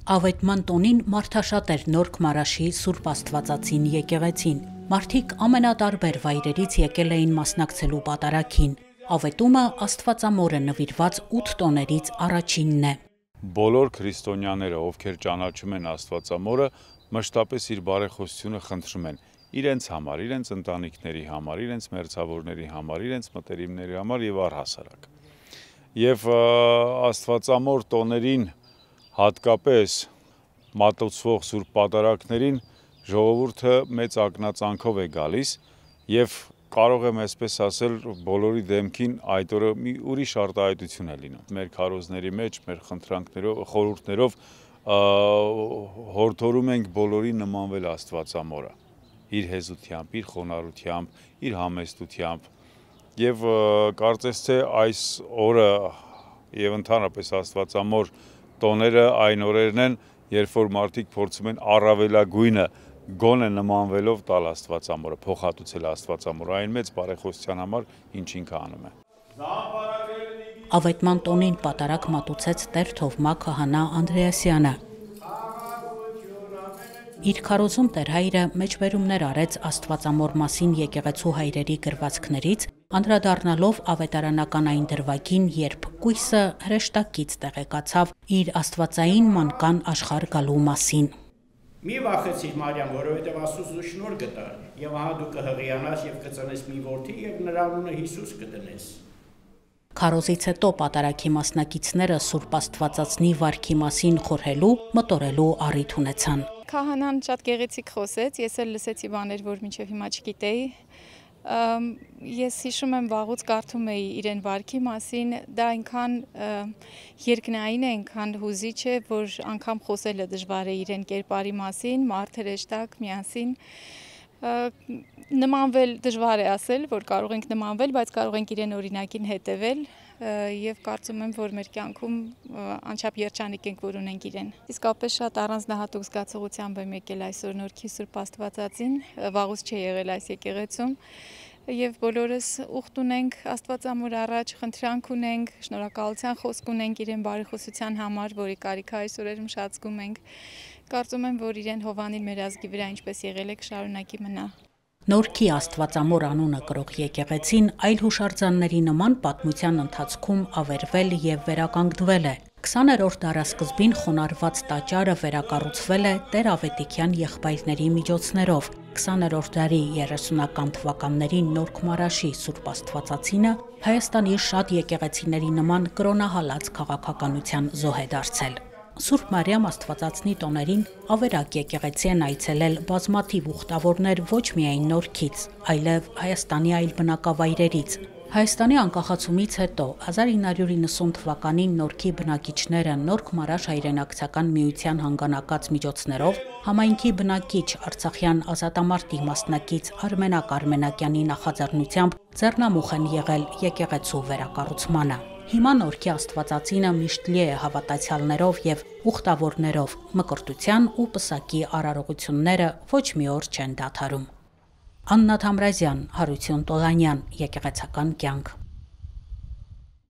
Ավետման տոնին մարդաշատ էր Նորք Մարաշի Սուրբ Աստվածածին եկեղեցին։ Մարդիկ ամենատարբեր վայրերից եկել էին մասնակցելու պատարագին։ Ավետումը Աստվածամորը նվիրված 8 տոներից առաջինն է։ Բոլոր քրիստոնյաները, ովքեր ճանաչում են Աստվածամորը, մշտապես իր բարեխոսությունը խնդրում են իրենց համար, իրենց ընտանիքների համար, իրենց մերձավորների համար, իրենց մտերիմների համար եւ առհասարակ։ Եվ Աստվածամոր տոներին հատկապես մատուցվող սուրբ պատարագներին ժողովուրդը մեծ ակնածանքով է գալիս եւ կարող եմ այսպես ասել բոլորի դեմքին այդ օրը մի ուրիշ արտահայտություն է լինում։ Մեր քարոզների մեջ, մեր խնդրանքներով, խորհուրդներով հորդորում ենք բոլորին նմանվել Աստվածամորը, իր հեզությամբ, իր խոնարհությամբ, իր համեստությամբ եւ կարծես թե այս օրը եւ ընդհանրապես Աստվածամոր տոները այն օրերն են, երբ որ մարդիկ փորձում են առավելագույնը գոնե նմանվելով տալ Աստվածամորը, փոխհատուցել Աստվածամորը, այն մեծ բարեխոսության համար, ինչ ինքը անում է։ Ավետման տոնին պատարագ մատուցեց Տեր Թովմա քահանա Անդրեասյանը։ Իր քարոզում Տեր հայրը մեջբերումներ արեց Աստվածամոր մասին եկեղեցու հայրերի գրվածքներից, անդրադառնալով ավետարանական այն դրվագին, երբ կույսը հրեշտակից տեղեկացավ իր աստվածային մանկան աշխարհ գալու մասին։ Մի վախեցիր Մարիամ, որովհետև Աստծո շնորհ գտար, եւ ահա դու կհղիանաս եւ կծնես մի որդի եւ նրա անունը Հիսուս կդնես։ Քարոզից հետո պատարագի մասնակիցները Սուրբ Աստվածածնի վարքի մասին խորհելու, մտորելու առիթ ունեցան։ Քահանան շատ գեղեցիկ խոսեց, ես էլ լսեցի բաներ, որ մինչև հիմա չգիտեի։ Ես հիշում եմ վաղուց կարդում էի իրեն վարքի մասին, դա այնքան երկնային է, այնքան հուզիչ է, որ անգամ խոսելը դժվար է իրեն կերպարի մասին, մարդ հրեշտակ միասին։ Նմանվել դժվար է ասել, որ կարող ենք նմանվել, բայց կարող ենք իրեն օրինակին հետևել եւ կարծում եմ, որ մեր կյանքում անչափ երջանիկ ենք, որ ունենք իրեն։ Իսկապես շատ առանձնահատուկ զգացողությամբ եմ եկել այսօր Նորքի Սուրբ Աստվածածին, վաղուց չի եղել այս եկեղեցում եւ բոլորս ուխտ ունենք Աստվածամոր առաջ, խնդրանք ունենք, շնորհակալության խոսք ունենք իրեն բարեխոսության համար, որի կարիքը այսօրերում շատ զգում ենք։ Կարծում եմ, որ իրեն Հովանին մեր ազգի վրա ինչպես եղել է կշարունակի մնա։ Նորքի Աստվածամոր անունը կրող եկեղեցին այլ հուշարձանների նման պատմության ընթացքում ավերվել եւ վերականգնվել է։ 20-րդ դարասկզբին խոնարհված տաճարը վերակառուցվել է Տեր Ավետիքյան եղբայրների միջոցներով։ 20-րդ դարի 30-ական թվականներին Նորք Մարաշի Սուրբ Աստվածածինը Հայաստանի շատ եկեղեցիների նման կրոնահալած քաղաքականության զոհ է դարձել։ Սուրբ Մարիամ Աստվածածնի տոներին ավերակ եկեղեցի են այցելել բազմաթիվ ուխտավորներ ոչ միայն Նորքից, այլև Հայաստանի այլ բնակավայրերից։ Հայաստանի անկախացումից հետո 1990 թվականին Նորքի բնակիչները Նորք Մարաշ հայրենակցական միության հանգանակած միջոցներով համայնքի բնակիչ Արցախյան ազատամարտի մասնակից Արմենակ Արմենակյանի նախաձեռնությամբ ձեռնամուխ են եղել եկեղեցու վերակառուցմանը։ Հիմա Նորքի Աստվածածինը միշտ լի է հավատացյալներով եւ ուխտավորներով, մկրտության ու պսակի արարողությունները ոչ մի օր չեն դադարում։ Աննա Թամրազյան, Հարություն Տոլանյան, Եկեղեցական կյանք։